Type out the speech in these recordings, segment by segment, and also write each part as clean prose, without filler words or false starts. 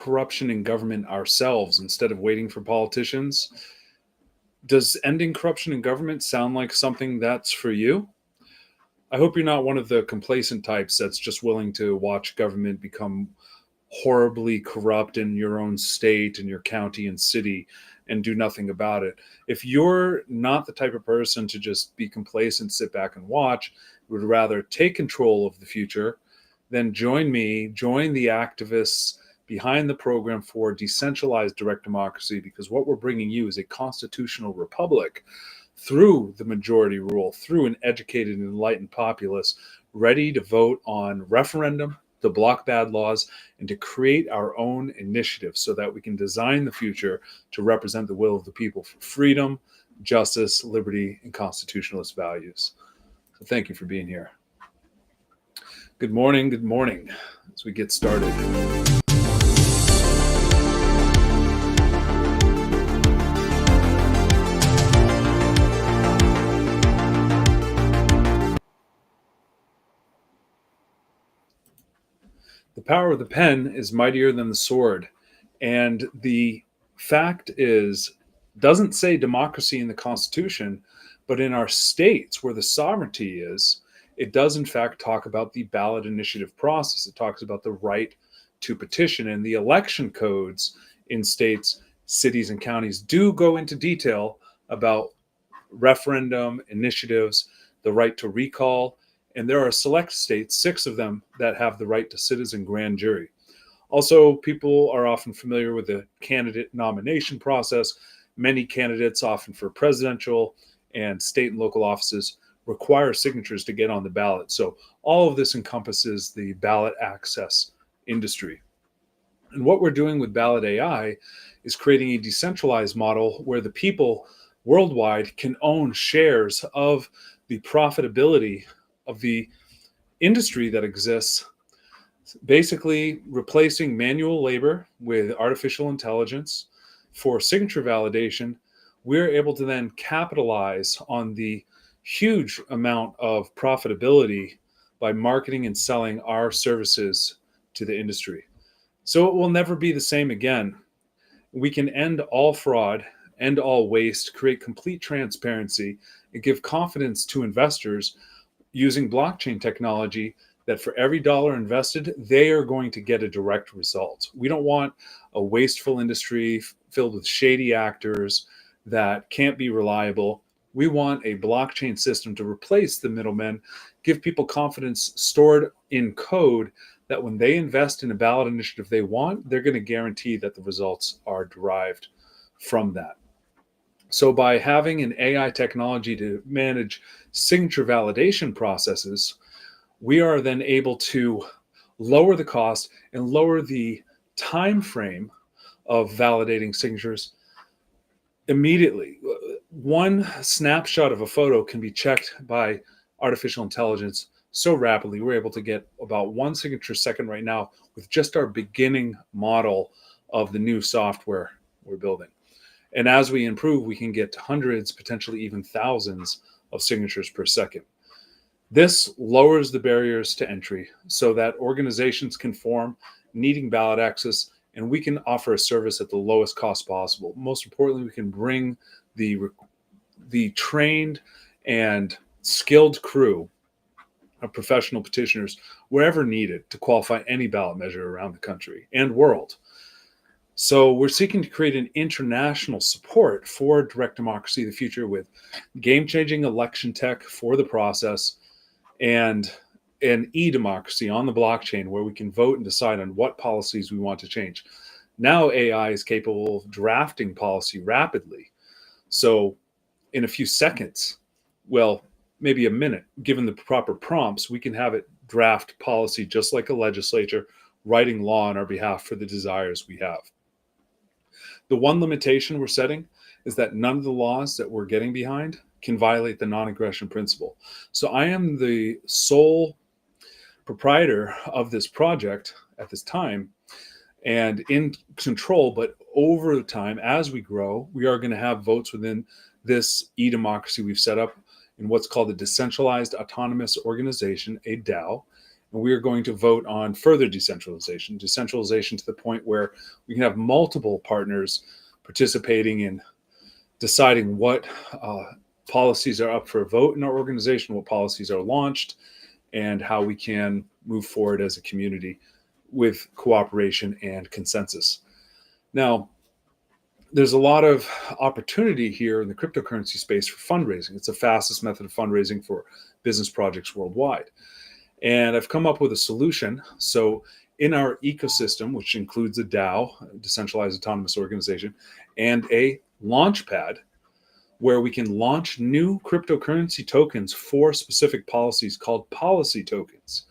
corruption in government ourselves instead of waiting for politicians. Does ending corruption in government sound like something that's for you? I hope you're not one of the complacent types that's just willing to watch government become horribly corrupt in your own state and your county and city and do nothing about it. If you're not the type of person to just be complacent, sit back and watch, would rather take control of the future, then join me, join the activists behind the program for decentralized direct democracy, because what we're bringing you is a constitutional republic through the majority rule, through an educated and enlightened populace ready to vote on referendum, to block bad laws, and to create our own initiative so that we can design the future to represent the will of the people for freedom, justice, liberty, and constitutionalist values. So thank you for being here. Good morning, as we get started. The power of the pen is mightier than the sword. And the fact is, doesn't say democracy in the Constitution, but in our states where the sovereignty is, it does in fact talk about the ballot initiative process. It talks about the right to petition, and the election codes in states, cities, and counties do go into detail about referendum initiatives, the right to recall. And there are select states, 6 of them, that have the right to citizen grand jury. Also, people are often familiar with the candidate nomination process. Many candidates, often for presidential and state and local offices, require signatures to get on the ballot. So all of this encompasses the ballot access industry. And what we're doing with BallotAI is creating a decentralized model where the people worldwide can own shares of the profitability of the industry that exists, basically replacing manual labor with artificial intelligence for signature validation. We're able to then capitalize on the huge amount of profitability by marketing and selling our services to the industry. So it will never be the same again. We can end all fraud, end all waste, create complete transparency, and give confidence to investors using blockchain technology that for every dollar invested, they are going to get a direct result. We don't want a wasteful industry filled with shady actors that can't be reliable. We want a blockchain system to replace the middlemen, give people confidence stored in code that when they invest in a ballot initiative they want, they're going to guarantee that the results are derived from that. So by having an AI technology to manage signature validation processes, we are then able to lower the cost and lower the time frame of validating signatures immediately. One snapshot of a photo can be checked by artificial intelligence so rapidly. We're able to get about 1 signature second right now with just our beginning model of the new software we're building. And as we improve, we can get to hundreds, potentially even thousands of signatures per second. This lowers the barriers to entry so that organizations can form needing ballot access, and we can offer a service at the lowest cost possible. Most importantly, we can bring the trained and skilled crew of professional petitioners wherever needed to qualify any ballot measure around the country and world. So we're seeking to create an international support for direct democracy of the future with game-changing election tech for the process and an e-democracy on the blockchain where we can vote and decide on what policies we want to change. Now AI is capable of drafting policy rapidly. So in a few seconds, well, maybe a minute, given the proper prompts, we can have it draft policy just like a legislature writing law on our behalf for the desires we have. The one limitation we're setting is that none of the laws that we're getting behind can violate the non-aggression principle. So I am the sole proprietor of this project at this time and in control, but over time, as we grow, we are going to have votes within this e-democracy we've set up in what's called a decentralized autonomous organization, a DAO. And we are going to vote on further decentralization to the point where we can have multiple partners participating in deciding what policies are up for a vote in our organization, what policies are launched, and how we can move forward as a community with cooperation and consensus. Now, there's a lot of opportunity here in the cryptocurrency space for fundraising. It's the fastest method of fundraising for business projects worldwide. And I've come up with a solution. So in our ecosystem, which includes a DAO, a decentralized autonomous organization, and a launch pad where we can launch new cryptocurrency tokens for specific policies called policy tokens.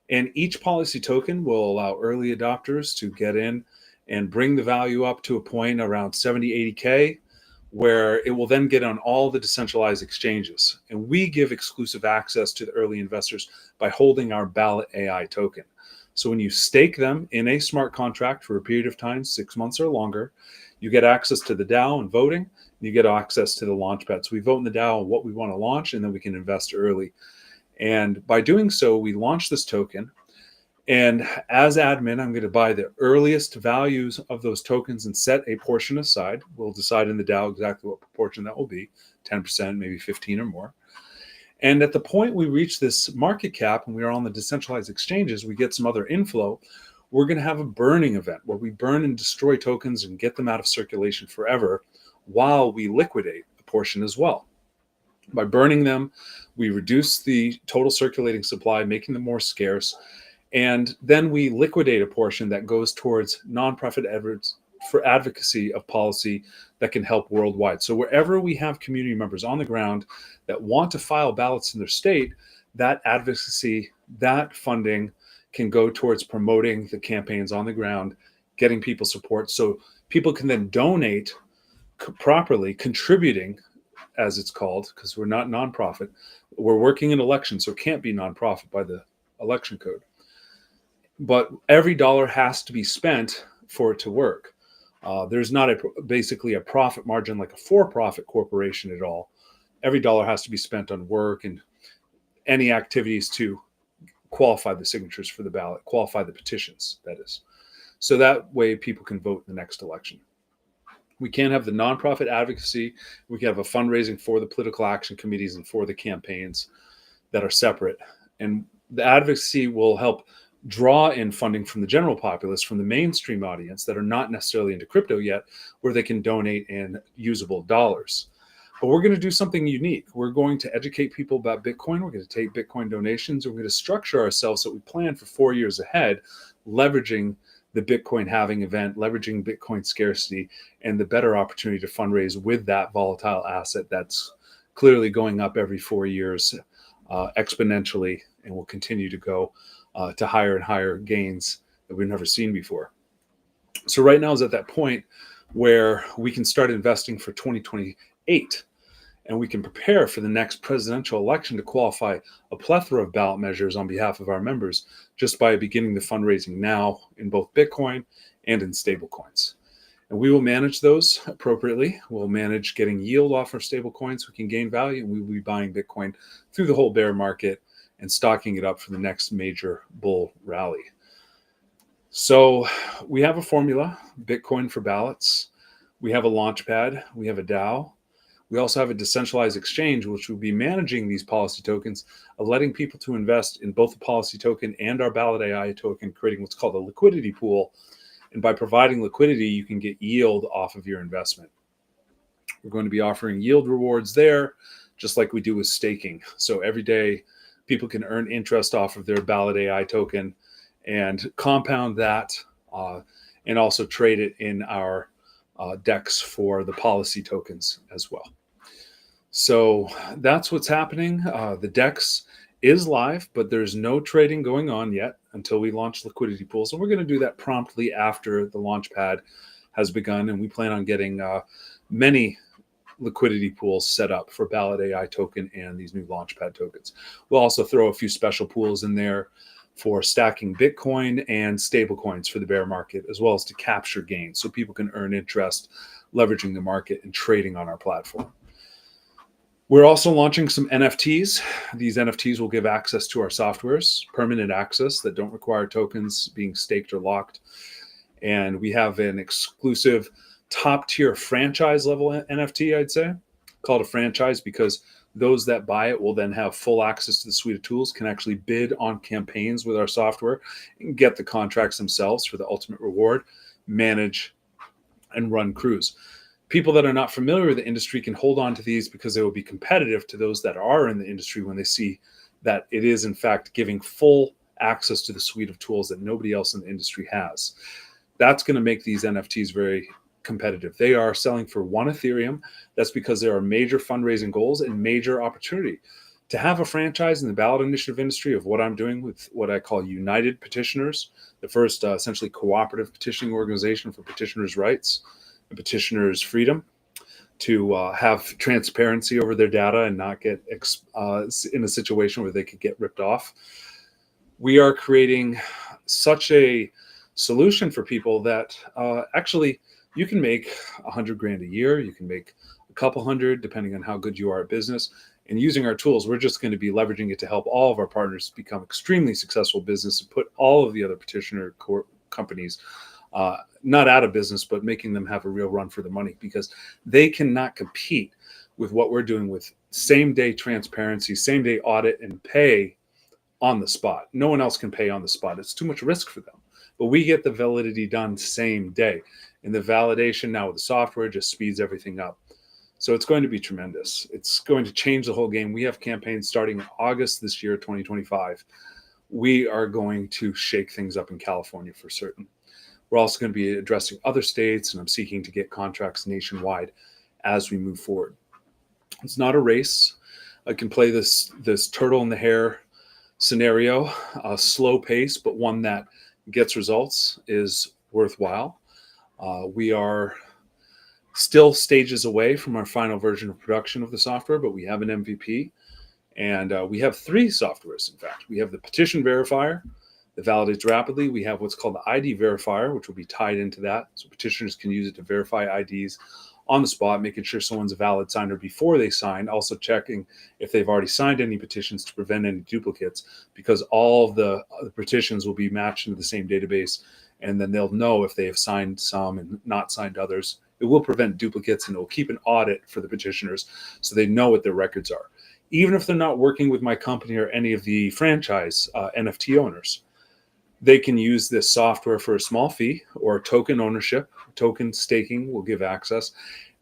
And each policy token will allow early adopters to get in and bring the value up to a point around 70, 80K, where it will then get on all the decentralized exchanges. And we give exclusive access to the early investors by holding our BallotAI token. So when you stake them in a smart contract for a period of time, 6 months or longer, you get access to the DAO and voting, and you get access to the launchpad. So we vote in the DAO on what we want to launch, and then we can invest early. And by doing so, we launch this token. And as admin, I'm going to buy the earliest values of those tokens and set a portion aside. We'll decide in the DAO exactly what proportion that will be, 10%, maybe 15 or more. And at the point we reach this market cap and we are on the decentralized exchanges, we get some other inflow. We're going to have a burning event where we burn and destroy tokens and get them out of circulation forever while we liquidate a portion as well. By burning them, we reduce the total circulating supply, making them more scarce. And then we liquidate a portion that goes towards nonprofit efforts for advocacy of policy that can help worldwide. So wherever we have community members on the ground that want to file ballots in their state, that advocacy, that funding can go towards promoting the campaigns on the ground, getting people support so people can then donate properly, contributing, as it's called, because we're not nonprofit. We're working in elections, so it can't be nonprofit by the election code. But every dollar has to be spent for it to work. There's not basically a profit margin like a for-profit corporation at all. Every dollar has to be spent on work and any activities to qualify the signatures for the ballot, qualify the petitions, that is. So that way people can vote in the next election. We can't have the nonprofit advocacy. We can have a fundraising for the political action committees and for the campaigns that are separate. And the advocacy will help draw in funding from the general populace, from the mainstream audience that are not necessarily into crypto yet, where they can donate in usable dollars. But we're going to do something unique. We're going to educate people about Bitcoin. We're going to take Bitcoin donations. We're going to structure ourselves so we plan for 4 years ahead, leveraging the Bitcoin halving event, leveraging Bitcoin scarcity, and the better opportunity to fundraise with that volatile asset that's clearly going up every 4 years exponentially and will continue to go to higher and higher gains that we've never seen before. So right now is at that point where we can start investing for 2028, and we can prepare for the next presidential election to qualify a plethora of ballot measures on behalf of our members just by beginning the fundraising now in both Bitcoin and in stablecoins. And we will manage those appropriately. We'll manage getting yield off our stablecoins so we can gain value, and we will be buying Bitcoin through the whole bear market and stocking it up for the next major bull rally. So we have a formula, Bitcoin for ballots. We have a launch pad. We have a DAO. We also have a decentralized exchange, which will be managing these policy tokens, letting people to invest in both the policy token and our BallotAI token, creating what's called a liquidity pool. And by providing liquidity, you can get yield off of your investment. We're going to be offering yield rewards there, just like we do with staking. So every day, people can earn interest off of their BallotAI token and compound that and also trade it in our DEX for the policy tokens as well. So that's what's happening. The DEX is live, but there's no trading going on yet until we launch liquidity pools. And we're going to do that promptly after the launch pad has begun. And we plan on getting many liquidity pools set up for BallotAI token and these new launchpad tokens. We'll also throw a few special pools in there for stacking Bitcoin and stablecoins for the bear market, as well as to capture gains so people can earn interest leveraging the market and trading on our platform. We're also launching some NFTs. These NFTs will give access to our softwares, permanent access that don't require tokens being staked or locked. And we have an exclusive top tier franchise level NFT, I'd say, called a franchise because those that buy it will then have full access to the suite of tools, can actually bid on campaigns with our software and get the contracts themselves for the ultimate reward, manage and run crews. People that are not familiar with the industry can hold on to these because they will be competitive to those that are in the industry when they see that it is in fact giving full access to the suite of tools that nobody else in the industry has. That's going to make these NFTs very competitive. They are selling for 1 Ethereum. That's because there are major fundraising goals and major opportunity. To have a franchise in the ballot initiative industry of what I'm doing with what I call United Petitioners, the first essentially cooperative petitioning organization for petitioners' rights and petitioners' freedom to have transparency over their data and not get in a situation where they could get ripped off. We are creating such a solution for people that actually you can make 100 grand a year. You can make a couple hundred, depending on how good you are at business. And using our tools, we're just going to be leveraging it to help all of our partners become extremely successful business and put all of the other petitioner companies not out of business, but making them have a real run for the money because they cannot compete with what we're doing with same day transparency, same day audit, and pay on the spot. No one else can pay on the spot. It's too much risk for them. But we get the validity done same day. And the validation now with the software just speeds everything up. So it's going to be tremendous. It's going to change the whole game. We have campaigns starting in August this year, 2025. We are going to shake things up in California for certain. We're also going to be addressing other states, and I'm seeking to get contracts nationwide as we move forward. It's not a race. I can play this turtle in the hare scenario, a slow pace, but one that gets results is worthwhile. We are still stages away from our final version of production of the software, but we have an MVP, and we have 3 softwares. In fact, we have the petition verifier that validates rapidly. We have what's called the ID verifier, which will be tied into that, so petitioners can use it to verify IDs on the spot, making sure someone's a valid signer before they sign, also checking if they've already signed any petitions to prevent any duplicates, because all of the petitions will be matched into the same database, and then they'll know if they have signed some and not signed others. It will prevent duplicates, and it will keep an audit for the petitioners so they know what their records are. Even if they're not working with my company or any of the franchise NFT owners, they can use this software for a small fee or token ownership. Token staking will give access.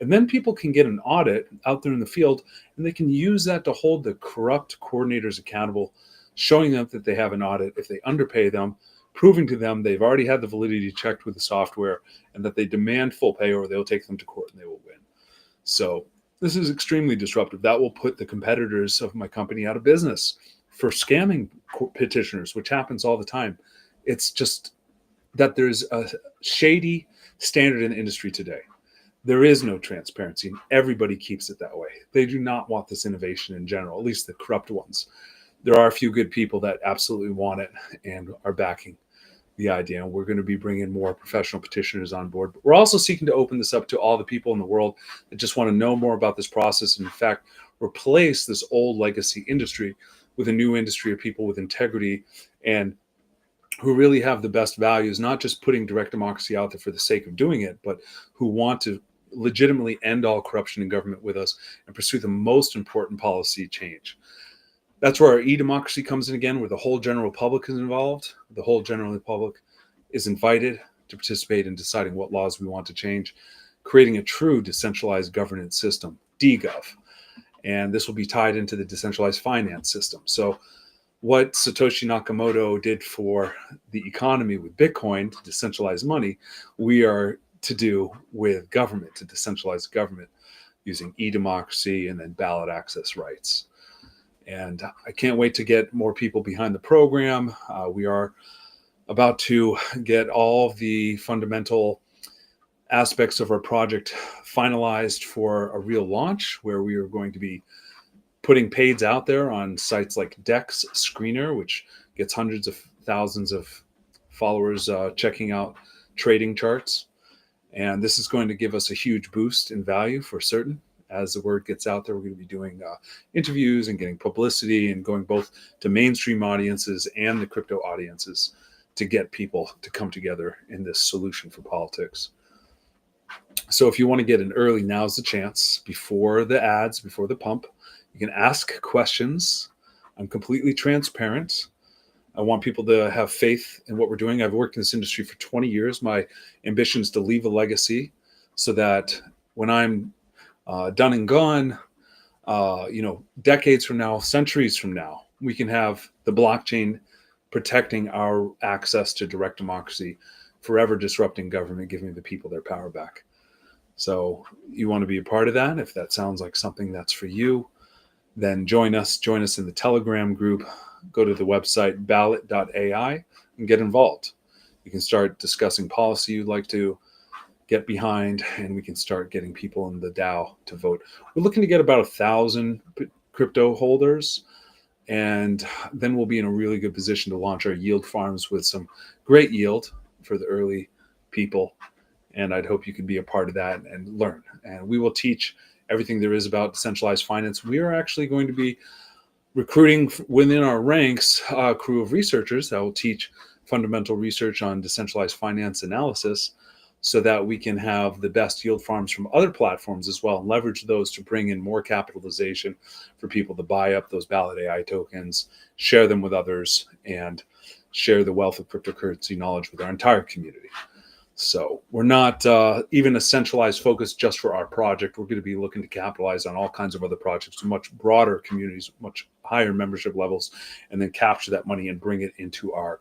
And then people can get an audit out there in the field, and they can use that to hold the corrupt coordinators accountable, showing them that they have an audit if they underpay them, proving to them they've already had the validity checked with the software, and that they demand full pay or they'll take them to court and they will win. So this is extremely disruptive. That will put the competitors of my company out of business for scamming petitioners, which happens all the time. It's just that there's a shady standard in the industry today. There is no transparency, and everybody keeps it that way. They do not want this innovation in general, at least the corrupt ones. There are a few good people that absolutely want it and are backing the idea, and we're going to be bringing more professional petitioners on board. But we're also seeking to open this up to all the people in the world that just want to know more about this process, and in fact, replace this old legacy industry with a new industry of people with integrity and who really have the best values, not just putting direct democracy out there for the sake of doing it, but who want to legitimately end all corruption in government with us and pursue the most important policy change. That's where our e-democracy comes in again, where the whole general public is involved. The whole general public is invited to participate in deciding what laws we want to change, creating a true decentralized governance system, DGov. And this will be tied into the decentralized finance system. So what Satoshi Nakamoto did for the economy with Bitcoin to decentralize money, we are to do with government, to decentralize government using e-democracy and then ballot access rights. And I can't wait to get more people behind the program. We are about to get all of the fundamental aspects of our project finalized for a real launch, where we are going to be putting paids out there on sites like Dex Screener, which gets hundreds of thousands of followers checking out trading charts. And this is going to give us a huge boost in value for certain as the word gets out there. We're going to be doing interviews and getting publicity and going both to mainstream audiences and the crypto audiences to get people to come together in this solution for politics. So if you want to get in early, now's the chance. Before the ads, before the pump, you can ask questions. I'm completely transparent. I want people to have faith in what we're doing. I've worked in this industry for 20 years. My ambition is to leave a legacy so that when I'm done and gone, decades from now, centuries from now, we can have the blockchain protecting our access to direct democracy, forever disrupting government, giving the people their power back. So you want to be a part of that. If that sounds like something that's for you, then join us in the Telegram group. Go to the website BallotAI and get involved. You can start discussing policy you'd like to get behind, and we can start getting people in the DAO to vote. We're looking to get about 1,000 crypto holders, and then we'll be in a really good position to launch our yield farms with some great yield for the early people. And I'd hope you could be a part of that and learn. And we will teach everything there is about decentralized finance. We are actually going to be recruiting within our ranks a crew of researchers that will teach fundamental research on decentralized finance analysis so that we can have the best yield farms from other platforms as well and leverage those to bring in more capitalization for people to buy up those BallotAI tokens, share them with others, and share the wealth of cryptocurrency knowledge with our entire community. So we're not even a centralized focus just for our project. We're going to be looking to capitalize on all kinds of other projects to much broader communities, much higher membership levels, and then capture that money and bring it into our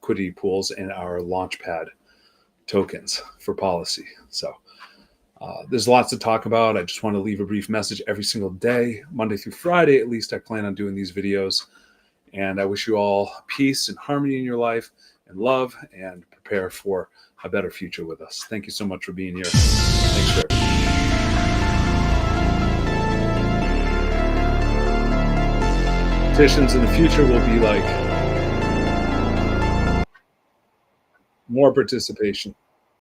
liquidity pools and our launchpad tokens for policy. So there's lots to talk about. I just want to leave a brief message every single day, Monday through Friday at least. I plan on doing these videos, and I wish you all peace and harmony in your life and love, and prepare for a better future with us. Thank you so much for being here. Thanks for everything. Petitions in the future will be like more participation.